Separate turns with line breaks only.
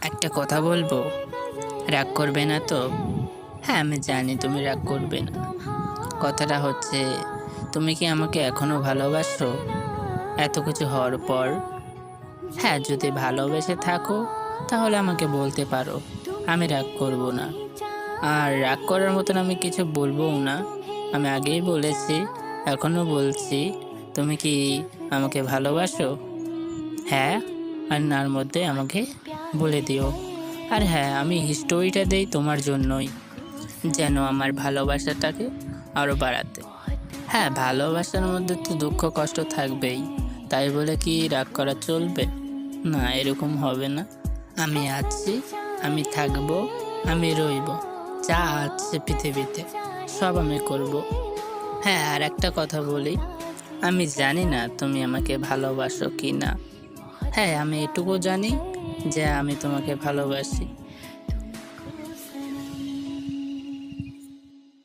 একটা কথা বলবো, রাগ করবে না তো? হ্যাঁ, আমি জানি তুমি রাগ করবে না। কথাটা হচ্ছে, তুমি কি আমাকে এখনো ভালোবাসো? এত কিছু হওয়ার পর? হ্যাঁ, যদি ভালোবেসে থাকো, তাহলে আমাকে বলতে পারো। আমি রাগ করব না। আর রাগ করার মতন আমি কিছু বলবোও না। আমি আগেই বলেছি, এখনো বলছি, তুমি কি আমাকে ভালোবাসো? হ্যাঁ আর নার মধ্যে আমাকে বলে দিও। আর হ্যাঁ, আমি হিস্টোরিটা দেই তোমার জন্যই, যেন আমার ভালোবাসাটাকে আরো বাড়াতে। হ্যাঁ, ভালোবাসার মধ্যে তো দুঃখ কষ্ট থাকবেই। তাই বলে কি রাগ করা চলবে? না, এরকম হবে না। আমি আছি, আমি থাকবো, আমি রইবো। যা আছে পৃথিবীতে সব আমি করব। হ্যাঁ, আর একটা কথা বলি, আমি জানি না তুমি আমাকে ভালোবাসো কি না। হ্যাঁ, আমি এটুকু জানি যে আমি তোমাকে ভালোবাসি।